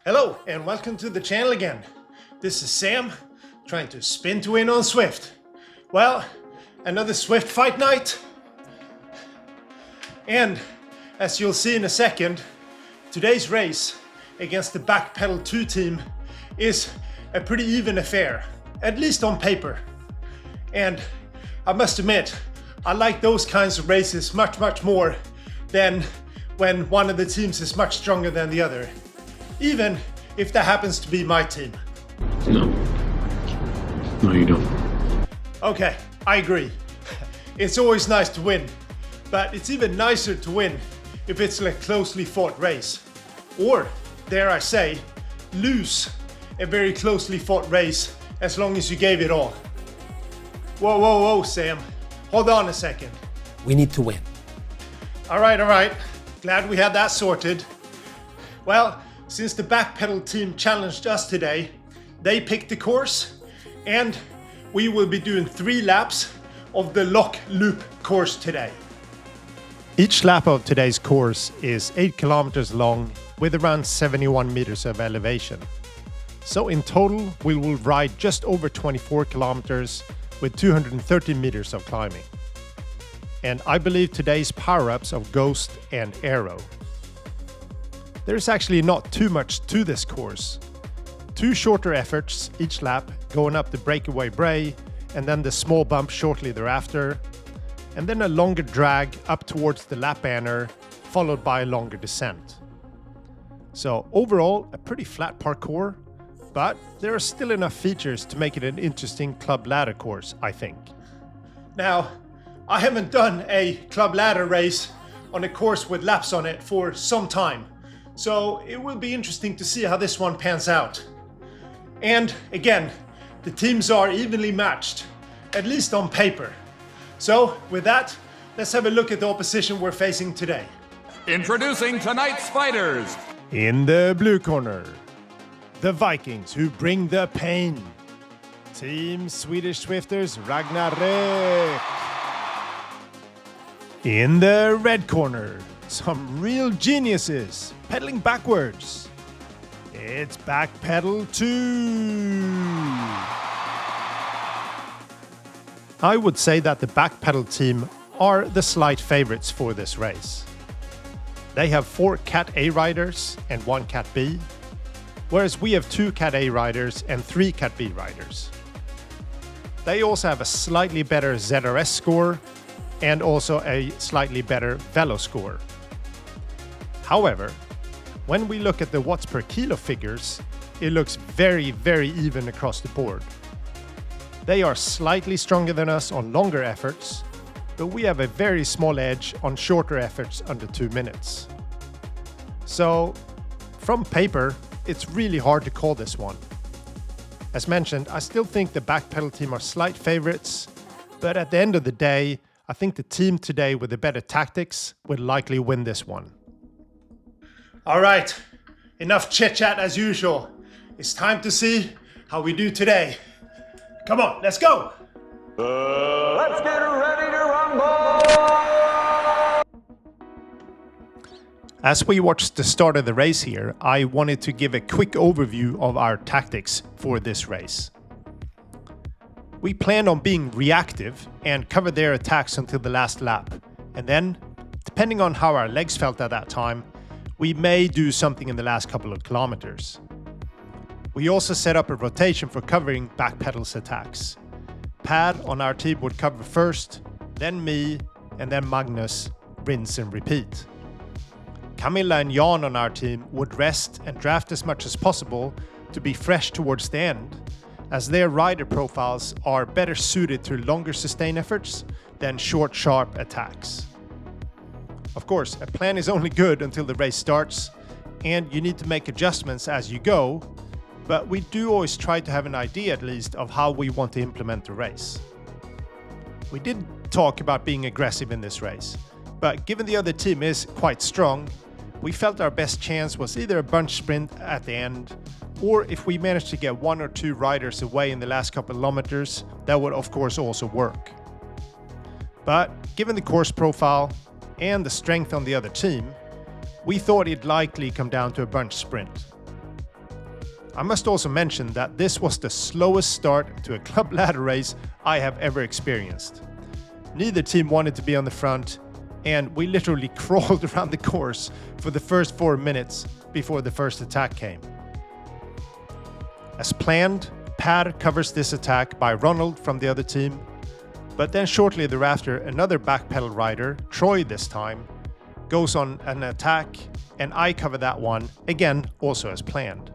Hello and welcome to the channel again. This is Sam, trying to spin to win on Zwift. Well, another Zwift fight night. And as you'll see in a second, today's race against the Backpedal 2 team is a pretty even affair, at least on paper. And I must admit, I like those kinds of races much more than when one of the teams is much stronger than the other. Even if that happens to be my team. No, you don't. Okay, I agree. It's always nice to win, but it's even nicer to win if it's a closely fought race. Or, dare I say, lose a very closely fought race as long as you gave it all. Whoa, Sam. Hold on a second. We need to win. All right. Glad we had that sorted. Well, since the Backpedal team challenged us today, they picked the course and we will be doing 3 laps of the Loch loop course today. Each lap of today's course is 8 kilometers long with around 71 meters of elevation. So in total, we will ride just over 24 kilometers with 230 meters of climbing. And I believe today's power-ups of Ghost and Arrow. There's actually not too much to this course. 2 shorter efforts each lap, going up the Breakaway Brea and then the small bump shortly thereafter, and then a longer drag up towards the lap banner, followed by a longer descent. So overall, a pretty flat parkour, but there are still enough features to make it an interesting club ladder course, I think. Now, I haven't done a club ladder race on a course with laps on it for some time, so it will be interesting to see how this one pans out. And again, the teams are evenly matched, at least on paper. So with that, let's have a look at the opposition we're facing today. Introducing tonight's fighters. In the blue corner, the Vikings who bring the pain. Team Swedish Zwifters Ragnarök. In the red corner, some real geniuses pedaling backwards. It's Backpedal 2. I would say that the Backpedal team are the slight favorites for this race. They have 4 Cat A riders and 1 Cat B, whereas we have 2 Cat A riders and 3 Cat B riders. They also have a slightly better ZRS score and also a slightly better Velo score. However, when we look at the watts per kilo figures, it looks very even across the board. They are slightly stronger than us on longer efforts, but we have a very small edge on shorter efforts under 2 minutes. So, from paper, it's really hard to call this one. As mentioned, I still think the Backpedal team are slight favorites, but at the end of the day, I think the team today with the better tactics would likely win this one. Alright, enough chit-chat as usual. It's time to see how we do today. Come on, let's go! Let's get ready to rumble! As we watched the start of the race here, I wanted to give a quick overview of our tactics for this race. We planned on being reactive and cover their attacks until the last lap. And then, depending on how our legs felt at that time, we may do something in the last couple of kilometers. We also set up a rotation for covering Backpedal's attacks. Pad on our team would cover first, then me, and then Magnus, rinse and repeat. Camilla and Jan on our team would rest and draft as much as possible to be fresh towards the end, as their rider profiles are better suited to longer sustain efforts than short, sharp attacks. Of course, a plan is only good until the race starts, and you need to make adjustments as you go, but we do always try to have an idea at least of how we want to implement the race. We did talk about being aggressive in this race, but given the other team is quite strong, we felt our best chance was either a bunch sprint at the end, or if we managed to get 1 or 2 riders away in the last couple of kilometers, that would of course also work. But given the course profile and the strength on the other team, we thought it'd likely come down to a bunch sprint. I must also mention that this was the slowest start to a club ladder race I have ever experienced. Neither team wanted to be on the front, and we literally crawled around the course for the first 4 minutes before the first attack came. As planned, Per covers this attack by Ronald from the other team, but then shortly thereafter another backpedal rider, Troy this time, goes on an attack, and I cover that one, again also as planned.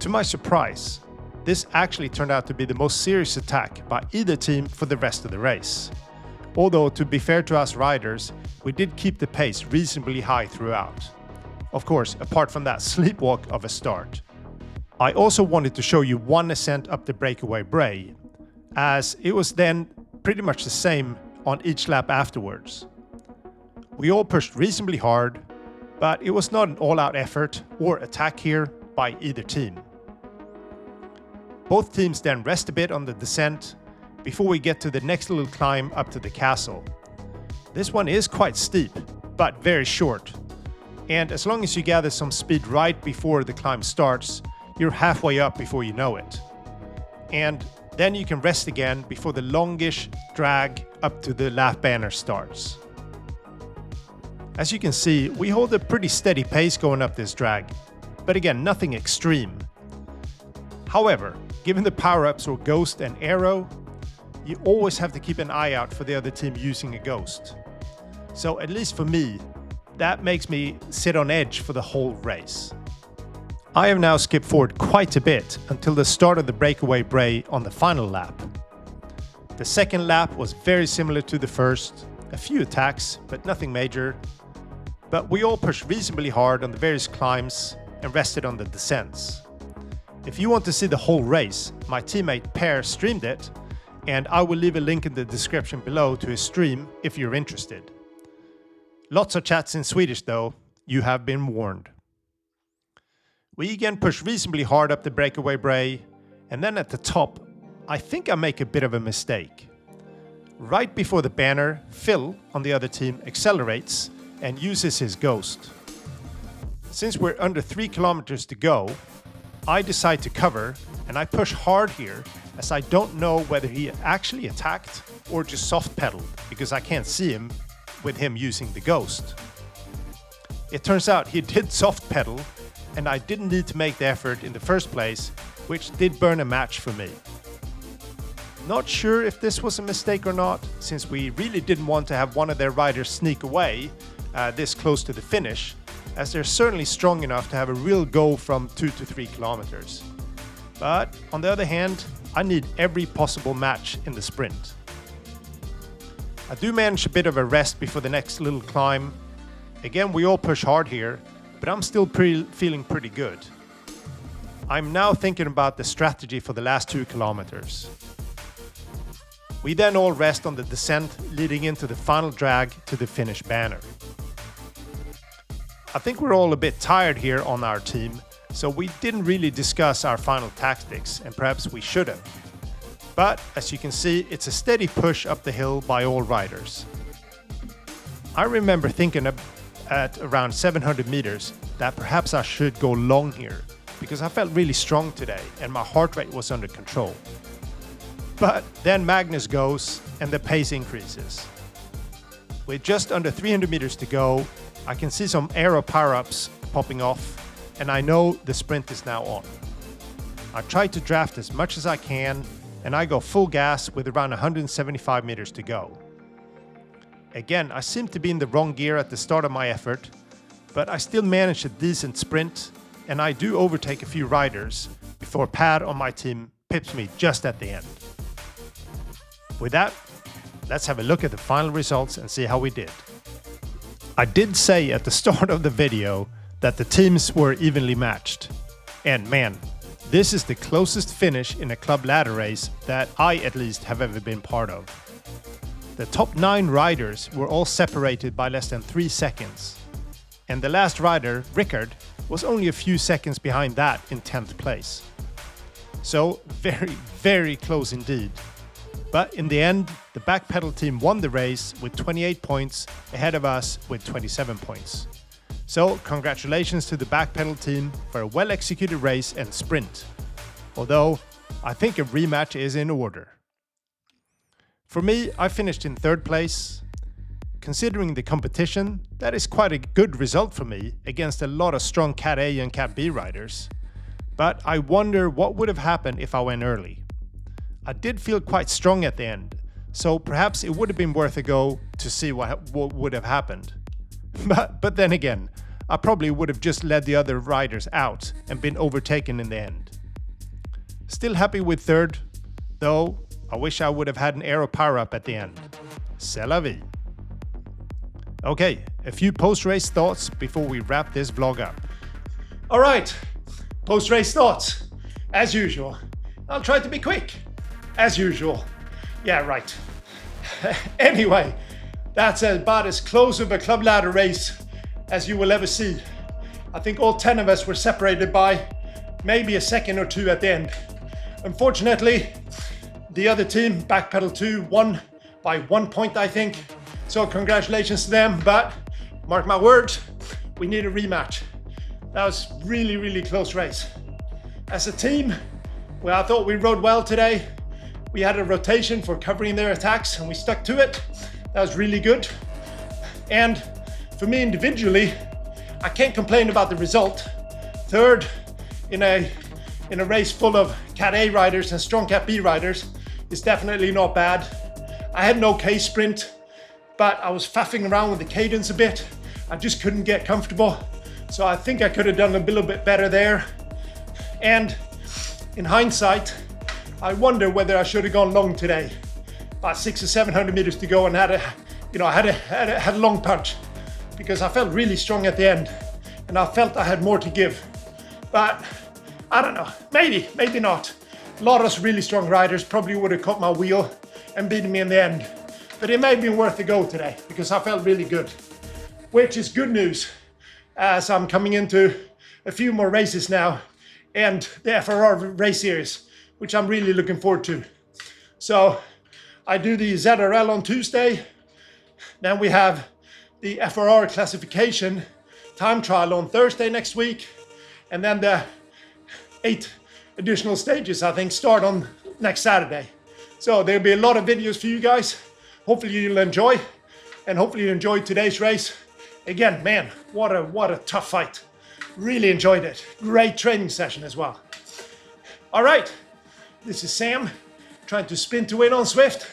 To my surprise, this actually turned out to be the most serious attack by either team for the rest of the race. Although, to be fair to us riders, we did keep the pace reasonably high throughout. Of course, apart from that sleepwalk of a start. I also wanted to show you one ascent up the Breakaway Brea, as it was then pretty much the same on each lap afterwards. We all pushed reasonably hard, but it was not an all-out effort or attack here by either team. Both teams then rest a bit on the descent before we get to the next little climb up to the castle. This one is quite steep, but very short. And as long as you gather some speed right before the climb starts, you're halfway up before you know it. And then you can rest again before the longish drag up to the lap banner starts. As you can see, we hold a pretty steady pace going up this drag, but again, nothing extreme. However, given the power-ups or Ghost and Arrow, you always have to keep an eye out for the other team using a Ghost. So at least for me, that makes me sit on edge for the whole race. I have now skipped forward quite a bit until the start of the Breakaway Brea on the final lap. The second lap was very similar to the first, a few attacks, but nothing major. But we all pushed reasonably hard on the various climbs and rested on the descents. If you want to see the whole race, my teammate Per streamed it, and I will leave a link in the description below to his stream if you're interested. Lots of chats in Swedish though, you have been warned. We again push reasonably hard up the Breakaway Brea, and then at the top, I think I make a bit of a mistake. Right before the banner, Phil on the other team accelerates and uses his Ghost. Since we're under 3 kilometers to go, I decide to cover, and I push hard here as I don't know whether he actually attacked or just soft pedaled because I can't see him with him using the Ghost. It turns out he did soft pedal, and I didn't need to make the effort in the first place, which did burn a match for me. Not sure if this was a mistake or not, since we really didn't want to have one of their riders sneak away this close to the finish, as they're certainly strong enough to have a real go from 2 to 3 kilometers. But on the other hand, I need every possible match in the sprint. I do manage a bit of a rest before the next little climb. Again, we all push hard here, but I'm still feeling pretty good. I'm now thinking about the strategy for the last 2 kilometers. We then all rest on the descent leading into the final drag to the finish banner. I think we're all a bit tired here on our team, so we didn't really discuss our final tactics, and perhaps we should have. But as you can see, it's a steady push up the hill by all riders. I remember thinking at around 700 meters that perhaps I should go long here, because I felt really strong today and my heart rate was under control. But then Magnus goes and the pace increases. With just under 300 meters to go, I can see some aero power-ups popping off, and I know the sprint is now on. I try to draft as much as I can, and I go full gas with around 175 meters to go. Again, I seem to be in the wrong gear at the start of my effort, but I still manage a decent sprint, and I do overtake a few riders before Pat on my team pips me just at the end. With that, let's have a look at the final results and see how we did. I did say at the start of the video that the teams were evenly matched. And man, this is the closest finish in a club ladder race that I at least have ever been part of. The top 9 riders were all separated by less than 3 seconds. And the last rider, Rickard, was only a few seconds behind that in 10th place. So very, very close indeed. But in the end, the backpedal team won the race with 28 points ahead of us with 27 points. So congratulations to the backpedal team for a well-executed race and sprint. Although, I think a rematch is in order. For me, I finished in 3rd place. Considering the competition, that is quite a good result for me against a lot of strong Cat A and Cat B riders. But I wonder what would have happened if I went early. I did feel quite strong at the end, so perhaps it would have been worth a go to see what would have happened. But then again, I probably would have just led the other riders out and been overtaken in the end. Still happy with 3rd, though I wish I would have had an aero power-up at the end. C'est la vie. Okay, a few post-race thoughts before we wrap this vlog up. Alright, post-race thoughts. As usual. I'll try to be quick. As usual. Yeah, right. Anyway, that's about as close of a club ladder race as you will ever see. I think all 10 of us were separated by maybe a second or two at the end. Unfortunately, the other team, Backpedal 2, won by 1 point, I think. So congratulations to them, but mark my words, we need a rematch. That was really close race. As a team, well, I thought we rode well today. We had a rotation for covering their attacks and we stuck to it. That was really good. And for me individually, I can't complain about the result. 3rd in a race full of Cat A riders and strong Cat B riders is definitely not bad. I had an okay sprint, but I was faffing around with the cadence a bit. I just couldn't get comfortable. So I think I could have done a little bit better there. And in hindsight, I wonder whether I should have gone long today. About 600 or 700 meters to go and had a long punch because I felt really strong at the end and I felt I had more to give. But I don't know, maybe not. A lot of really strong riders probably would have caught my wheel and beaten me in the end. But it may have been worth the go today because I felt really good, which is good news as I'm coming into a few more races now and the FRR race series, which I'm really looking forward to. So I do the ZRL on Tuesday, then we have the FRR classification time trial on Thursday next week, and then the 8 additional stages I think start on next Saturday. So there'll be a lot of videos for you guys. Hopefully you'll enjoy, and hopefully you enjoyed today's race. Again, man, what a tough fight. Really enjoyed it. Great training session as well. All right, this is Sam trying to spin to win on Zwift,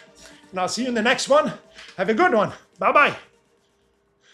and I'll see you in the next one. Have a good one. Bye-bye.